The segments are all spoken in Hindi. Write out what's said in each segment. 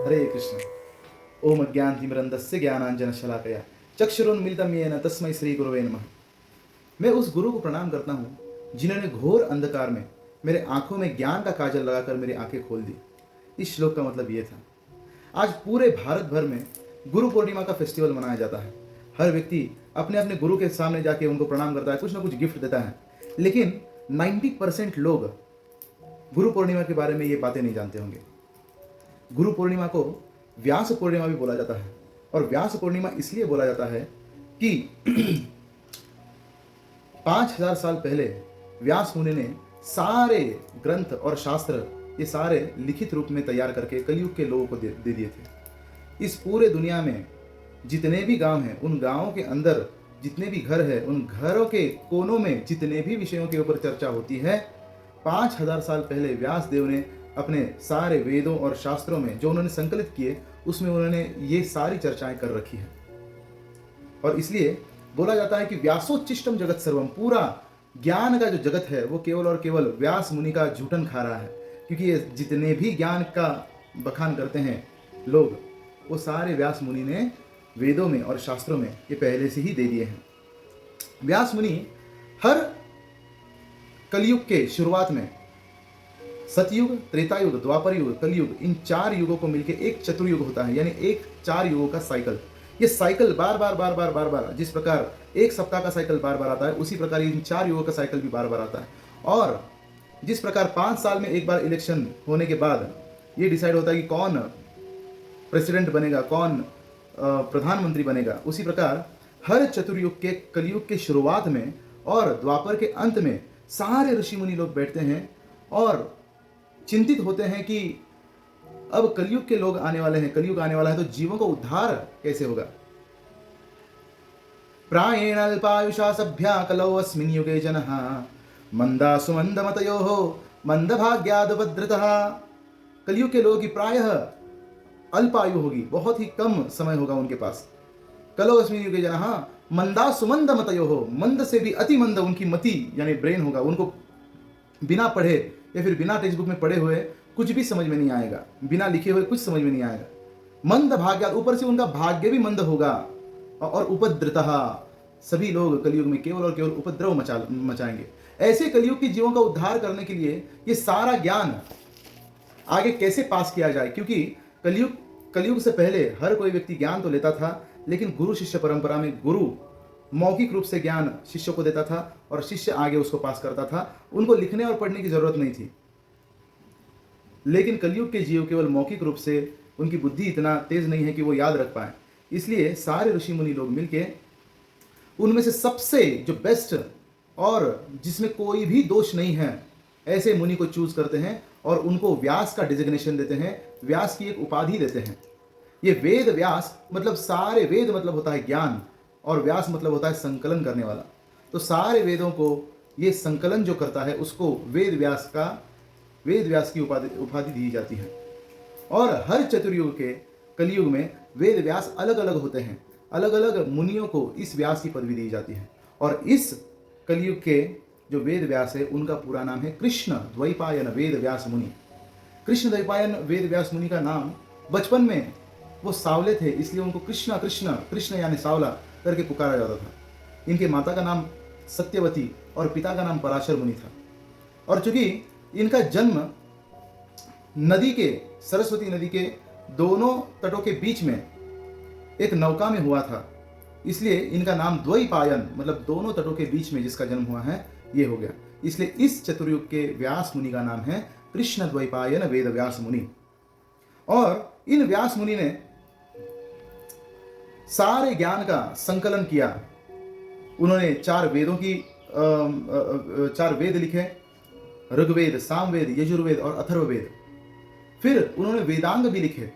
हरे कृष्ण। ओम अज्ञानतिमिरन्धस्य ज्ञानाञ्जनशलाकया चक्षुरुन्मीलितं येन तस्मै श्री गुरुवे नमः। मैं उस गुरु को प्रणाम करता हूँ जिन्होंने घोर अंधकार में मेरे आंखों में ज्ञान का काजल लगाकर मेरी आंखें खोल दी। इस श्लोक का मतलब ये था। आज पूरे भारत भर में गुरु पूर्णिमा का फेस्टिवल मनाया जाता है। हर व्यक्ति अपने अपने गुरु के सामने जाके उनको प्रणाम करता है, कुछ ना कुछ गिफ्ट देता है, लेकिन 90% लोग गुरु पूर्णिमा के बारे में ये बातें नहीं जानते होंगे। गुरु पूर्णिमा को व्यास पूर्णिमा भी बोला जाता है, और व्यास पूर्णिमा इसलिए बोला जाता है कि 5000 साल पहले व्यास मुनि ने सारे ग्रंथ और शास्त्र ये सारे लिखित रूप में तैयार करके कलयुग के लोगों को दे दिए थे। इस पूरे दुनिया में जितने भी गांव हैं, उन गांवों के अंदर जितने भी घर हैं, उन घरों के कोनों में जितने भी विषयों के ऊपर चर्चा होती है, 5000 साल पहले व्यास देव ने अपने सारे वेदों और शास्त्रों में जो उन्होंने संकलित किए, उसमें उन्होंने ये सारी चर्चाएं कर रखी है। और इसलिए बोला जाता है कि व्यासोच्चिष्टम जगत सर्वम, पूरा ज्ञान का जो जगत है वो केवल और केवल व्यास मुनि का झूठन खा रहा है, क्योंकि ये जितने भी ज्ञान का बखान करते हैं लोग, वो सारे व्यास मुनि ने वेदों में और शास्त्रों में ये पहले से ही दे दिए हैं। व्यास मुनि हर कलयुग के शुरुआत में सतयुग, त्रेतायुग, द्वापर युग, कलयुग, इन 4 युगों को मिलकर एक चतुर्युग होता है, यानी एक 4 युगों का साइकिल। ये साइकिल बार बार जिस प्रकार एक सप्ताह का साइकिल बार बार आता है, उसी प्रकार इन 4 युगों का साइकिल भी बार बार आता है। और जिस प्रकार 5 साल में एक बार इलेक्शन होने के बाद ये डिसाइड होता है कि कौन प्रेसिडेंट बनेगा, कौन प्रधानमंत्री बनेगा, उसी प्रकार हर चतुर्युग के कलयुग के शुरुआत में और द्वापर के अंत में सारे ऋषि मुनि लोग बैठते हैं और चिंतित होते हैं कि अब कलयुग के लोग आने वाले हैं, कलयुग आने वाला है, तो जीवों को उद्धार कैसे होगा। प्रायेण अल्पायुषा सभ्या कलौ अस्मिन् युगे जनः मंदा सुमंदमतयोः मंदभाग्यादुपद्रतः। कलयुग के लोगों की प्रायः अल्पायु होगी, बहुत ही कम समय होगा उनके पास। कलौ अस्मिन् युगे जनः मंदा सुमंदमतयोः, मंद से भी अति मंद उनकी मति यानी ब्रेन होगा, उनको बिना पढ़े या फिर बिना टेक्स्ट बुक में पढ़े हुए कुछ भी समझ में नहीं आएगा, बिना लिखे हुए कुछ समझ में नहीं आएगा। मंद भाग्य, ऊपर से उनका भाग्य भी मंद होगा। और उपद्रतः, सभी लोग कलयुग में केवल और केवल उपद्रव मचाएंगे। ऐसे कलयुग के जीवों का उद्धार करने के लिए ये सारा ज्ञान आगे कैसे पास किया जाए, क्योंकि कलयुग से पहले हर कोई व्यक्ति ज्ञान तो लेता था, लेकिन गुरु शिष्य परंपरा में गुरु मौखिक रूप से ज्ञान शिष्य को देता था और शिष्य आगे उसको पास करता था। उनको लिखने और पढ़ने की जरूरत नहीं थी। लेकिन कलयुग के जीव केवल मौखिक रूप से, उनकी बुद्धि इतना तेज नहीं है कि वो याद रख पाए, इसलिए सारे ऋषि मुनि लोग मिलके उनमें से सबसे जो बेस्ट और जिसमें कोई भी दोष नहीं है ऐसे मुनि को चूज करते हैं और उनको व्यास का डिजिग्नेशन देते हैं, व्यास की एक उपाधि देते हैं। ये वेद व्यास मतलब सारे वेद मतलब होता है ज्ञान, और व्यास मतलब होता है संकलन करने वाला। तो सारे वेदों को ये संकलन जो करता है उसको वेद व्यास की उपाधि दी जाती है। और हर चतुर्युग के कलयुग में वेद व्यास अलग अलग होते हैं, अलग अलग मुनियों को इस व्यास की पदवी दी जाती है। और इस कलयुग के जो वेद व्यास है उनका पूरा नाम है कृष्ण द्वैपायन वेद व्यास मुनि। कृष्ण द्वैपायन वेद व्यास मुनि का नाम, बचपन में वो सावले थे इसलिए उनको कृष्ण कृष्ण कृष्ण यानी सावला करके पुकारा जाता था। इनके माता का नाम सत्यवती और पिता का नाम पराशर मुनि था। और चूंकि इनका जन्म नदी के, सरस्वती नदी के दोनों तटों के बीच में एक नौका में हुआ था, इसलिए इनका नाम द्वैपायन मतलब दोनों तटों के बीच में जिसका जन्म हुआ है ये हो गया। इसलिए इस चतुर्युग के व्यास मुनि का नाम है कृष्ण द्वैपायन वेद व्यास मुनि। और इन व्यास मुनि ने सारे ज्ञान का संकलन किया। उन्होंने 4 वेद लिखे, ऋग्वेद, सामवेद, यजुर्वेद और अथर्ववेद। फिर उन्होंने वेदांग भी लिखे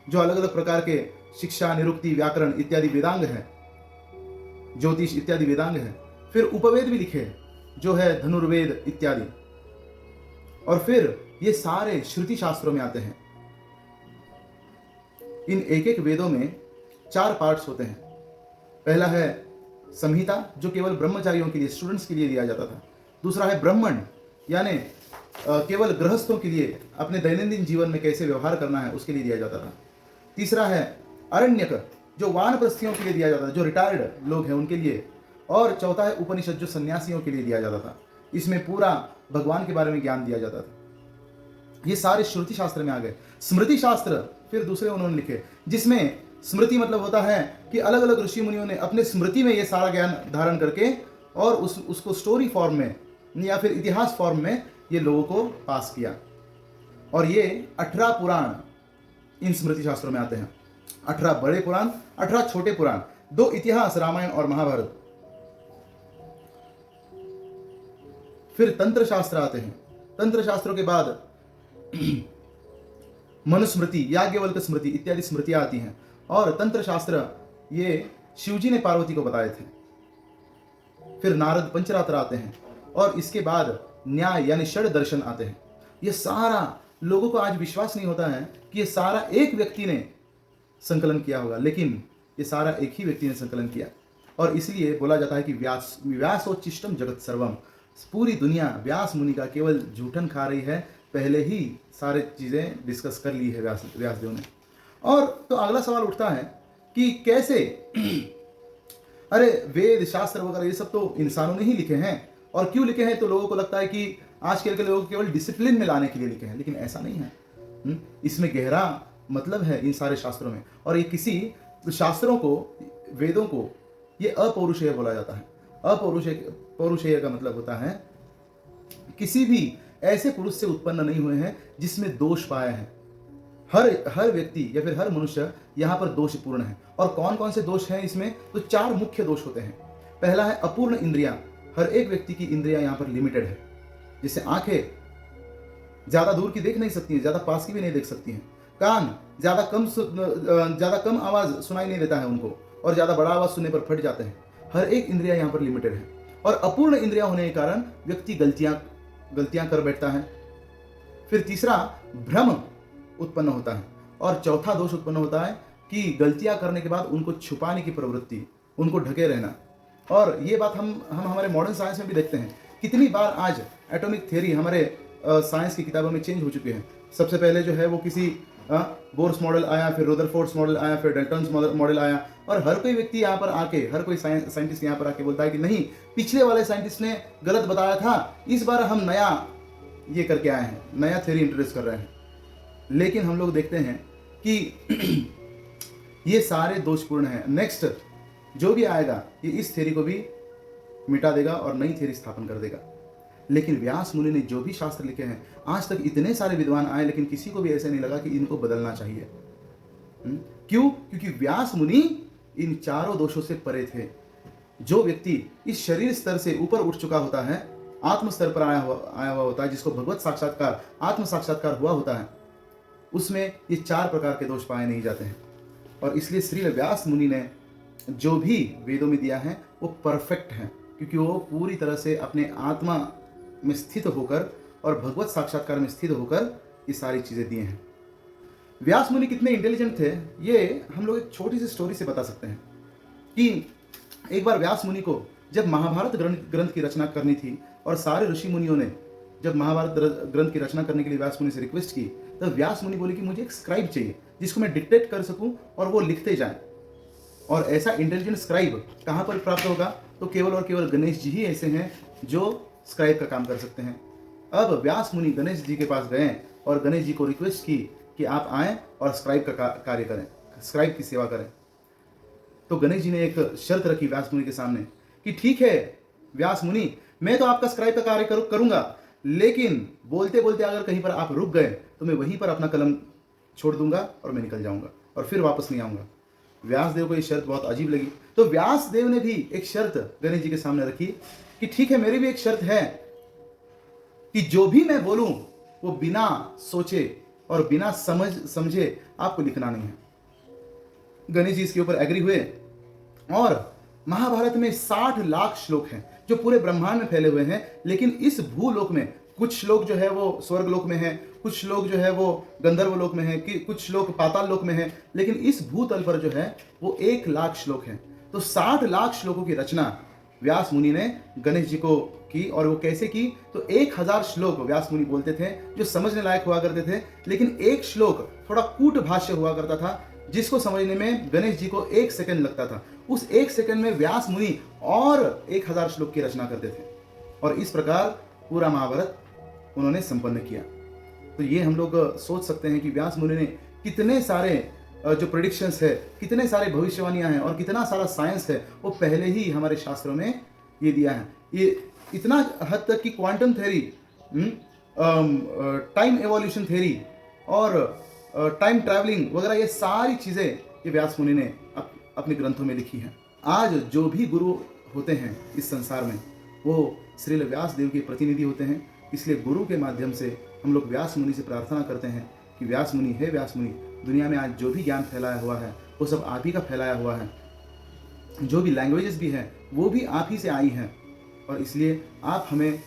जो अलग अलग प्रकार के शिक्षा, निरुक्ति, व्याकरण इत्यादि वेदांग हैं, ज्योतिष इत्यादि वेदांग हैं। फिर उपवेद भी लिखे जो है धनुर्वेद इत्यादि। और फिर ये सारे श्रुति शास्त्रों में आते हैं। इन एक एक वेदों में 4 पार्ट्स होते हैं। पहला है संहिता जो केवल ब्रह्मचारियों के लिए, स्टूडेंट्स के लिए दिया जाता था। दूसरा है ब्राह्मण यानी केवल गृहस्थों के लिए अपने दैनंदिन जीवन में कैसे व्यवहार करना है उसके लिए दिया जाता था। तीसरा है अरण्यक, जो वानप्रस्थियों के लिए दिया जाता था, जो रिटायर्ड लोग हैं उनके लिए। और चौथा है उपनिषद, जो सन्यासियों के लिए दिया जाता था। इसमें पूरा भगवान के बारे में ज्ञान दिया जाता था। ये सारे श्रुति शास्त्र में आ गए। स्मृति शास्त्र फिर दूसरे उन्होंने लिखे, जिसमें स्मृति मतलब होता है कि अलग अलग ऋषि मुनियों ने अपने स्मृति में ये सारा ज्ञान धारण करके और उसको स्टोरी फॉर्म में या फिर इतिहास फॉर्म में ये लोगों को पास किया। और ये 18 पुराण इन स्मृति शास्त्रों में आते हैं। 18 बड़े पुराण, 18 छोटे पुराण, 2 इतिहास रामायण और महाभारत। फिर तंत्र शास्त्र आते हैं। तंत्र शास्त्रों के बाद मनुस्मृति, याज्ञवल्क्य स्मृति इत्यादि स्मृतियां आती हैं। और तंत्र शास्त्र ये शिवजी ने पार्वती को बताए थे। फिर नारद पंचरात्र आते हैं और इसके बाद न्याय यानी षड दर्शन आते हैं। ये सारा लोगों को आज विश्वास नहीं होता है कि ये सारा एक व्यक्ति ने संकलन किया होगा, लेकिन ये सारा एक ही व्यक्ति ने संकलन किया। और इसलिए बोला जाता है कि व्यासोच्चिष्टम जगत सर्वम, पूरी दुनिया व्यास मुनि का केवल जूठन खा रही है, पहले ही सारे चीज़ें डिस्कस कर ली है व्यासदेव ने। और तो अगला सवाल उठता है कि कैसे, अरे वेद शास्त्र वगैरह ये सब तो इंसानों ने ही लिखे हैं, और क्यों लिखे हैं? तो लोगों को लगता है कि आजकल के लोगों को केवल डिसिप्लिन में लाने के लिए लिखे हैं, लेकिन ऐसा नहीं है। इसमें गहरा मतलब है इन सारे शास्त्रों में। और ये किसी शास्त्रों को, वेदों को ये अपौरुषेय बोला जाता है। पौरुषेय का मतलब होता है किसी भी ऐसे पुरुष से उत्पन्न नहीं हुए हैं जिसमें दोष पाया है। हर व्यक्ति या फिर हर मनुष्य यहाँ पर दोषपूर्ण है। और कौन कौन से दोष हैं इसमें? तो 4 मुख्य दोष होते हैं। पहला है अपूर्ण इंद्रियां। हर एक व्यक्ति की इंद्रियां यहाँ पर लिमिटेड है। जैसे आंखें ज्यादा दूर की देख नहीं सकती हैं, ज्यादा पास की भी नहीं देख सकती हैं। कान ज्यादा कम आवाज सुनाई नहीं देता है उनको, और ज्यादा बड़ा आवाज सुनने पर फट जाते हैं। हर एक इंद्रिया यहाँ पर लिमिटेड है। और अपूर्ण इंद्रिया होने के कारण व्यक्ति गलतियां कर बैठता है। फिर तीसरा भ्रम उत्पन्न होता है। और चौथा दोष उत्पन्न होता है कि गलतियां करने के बाद उनको छुपाने की प्रवृत्ति, उनको ढके रहना। और ये बात हम हमारे मॉडर्न साइंस में भी देखते हैं। कितनी बार आज एटॉमिक थ्योरी हमारे साइंस की किताबों में चेंज हो चुकी है। सबसे पहले जो है वो किसी बोर्स मॉडल आया, फिर रदरफोर्ड्स मॉडल आया, फिर डाल्टन्स मॉडल आया। और हर कोई व्यक्ति यहाँ पर आके, हर कोई साइंटिस्ट यहाँ पर आके बोलता है कि नहीं, पिछले वाले साइंटिस्ट ने गलत बताया था, इस बार हम नया ये करके आए हैं, नया थ्योरी इंट्रोड्यूस कर रहे हैं। लेकिन हम लोग देखते हैं कि ये सारे दोषपूर्ण हैं। नेक्स्ट जो भी आएगा ये इस थ्योरी को भी मिटा देगा और नई थ्योरी स्थापन कर देगा। लेकिन व्यास मुनि ने जो भी शास्त्र लिखे हैं, आज तक इतने सारे विद्वान आए, लेकिन किसी को भी ऐसा नहीं लगा कि इनको बदलना चाहिए। क्यों? क्योंकि व्यास मुनि इन चारों दोषों से परे थे। जो व्यक्ति इस शरीर स्तर से ऊपर उठ चुका होता है, आत्म स्तर पर आया हुआ होता है, जिसको भगवत साक्षात्कार, आत्म साक्षात्कार हुआ होता है, उसमें ये 4 प्रकार के दोष पाए नहीं जाते हैं। और इसलिए श्री व्यास मुनि ने जो भी वेदों में दिया है वो परफेक्ट है, क्योंकि वो पूरी तरह से अपने आत्मा में स्थित होकर और भगवत साक्षात्कार में स्थित होकर ये सारी चीजें दिए हैं। व्यास मुनि कितने इंटेलिजेंट थे ये हम लोग एक छोटी सी स्टोरी से बता सकते हैं कि एक बार व्यास मुनि को जब महाभारत ग्रंथ की रचना करनी थी, और सारे ऋषि मुनियों ने जब महाभारत ग्रंथ की रचना करने के लिए व्यास मुनि से रिक्वेस्ट की, तब व्यास मुनि बोले कि मुझे एक स्क्राइब चाहिए जिसको मैं डिक्टेट कर सकूं और वो लिखते जाए। और ऐसा इंटेलिजेंट स्क्राइब कहाँ पर प्राप्त होगा? तो केवल और केवल गणेश जी ही ऐसे हैं जो स्क्राइब का काम कर सकते हैं। अब व्यास मुनि गणेश जी के पास गए और गणेश जी को रिक्वेस्ट की कि आप आएं और स्क्राइब का कार्य करें, स्क्राइब की सेवा करें। तो गणेश जी ने एक शर्त रखी व्यास मुनि के सामने कि ठीक है व्यास मुनि, मैं तो आपका स्क्राइब का कार्य करूंगा, लेकिन बोलते बोलते अगर कहीं पर आप रुक गए तो मैं वहीं पर अपना कलम छोड़ दूंगा और मैं निकल जाऊंगा और फिर वापस नहीं आऊंगा। व्यासदेव को ये शर्त बहुत अजीब लगी, तो व्यासदेव ने भी एक शर्त गणेश जी के सामने रखी कि ठीक है, मेरी भी एक शर्त है कि जो भी मैं बोलूं वो बिना सोचे और बिना समझे आपको लिखना नहीं है। गणेश जी इसके ऊपर एग्री हुए। और महाभारत में 60 लाख श्लोक हैं जो पूरे ब्रह्मांड में फैले हुए हैं, लेकिन इस भूलोक में कुछ लोग जो है वो स्वर्ग लोक में है, कुछ लोग जो है वो गंधर्व लोक में है, कि कुछ लोग पाताल लोक में है, लेकिन इस भूतल पर जो है वो 1 लाख श्लोक हैं। तो 60 लाख श्लोकों की रचना व्यास मुनि ने गणेश जी को की। और वो कैसे की? तो 1000 श्लोक व्यास मुनि बोलते थे जो समझने लायक हुआ करते थे, लेकिन एक श्लोक थोड़ा कूट भाष्य हुआ करता था जिसको समझने में गणेश जी को 1 सेकंड लगता था। उस 1 सेकंड में व्यास मुनि और 1000 श्लोक की रचना करते थे और इस प्रकार पूरा महाभारत उन्होंने संपन्न किया। तो ये हम लोग सोच सकते हैं कि व्यास मुनि ने कितने सारे जो प्रेडिक्शंस है, कितने सारे भविष्यवाणियां हैं और कितना सारा साइंस है वो पहले ही हमारे शास्त्रों में ये दिया है। ये इतना हद तक कि quantum theory, time evolution theory और टाइम ट्रैवलिंग वगैरह, ये सारी चीज़ें ये व्यास मुनि ने अपने ग्रंथों में लिखी हैं। आज जो भी गुरु होते हैं इस संसार में वो श्रील व्यास देव के प्रतिनिधि होते हैं। इसलिए गुरु के माध्यम से हम लोग व्यास मुनि से प्रार्थना करते हैं कि व्यास मुनि, हे व्यास मुनि, दुनिया में आज जो भी ज्ञान फैलाया हुआ है वो सब आप ही का फैलाया हुआ है। जो भी लैंग्वेजेस भी हैं वो भी आप ही से आई हैं और इसलिए आप हमें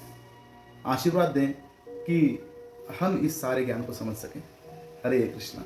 आशीर्वाद दें कि हम इस सारे ज्ञान को समझ सकें। हरे कृष्णा।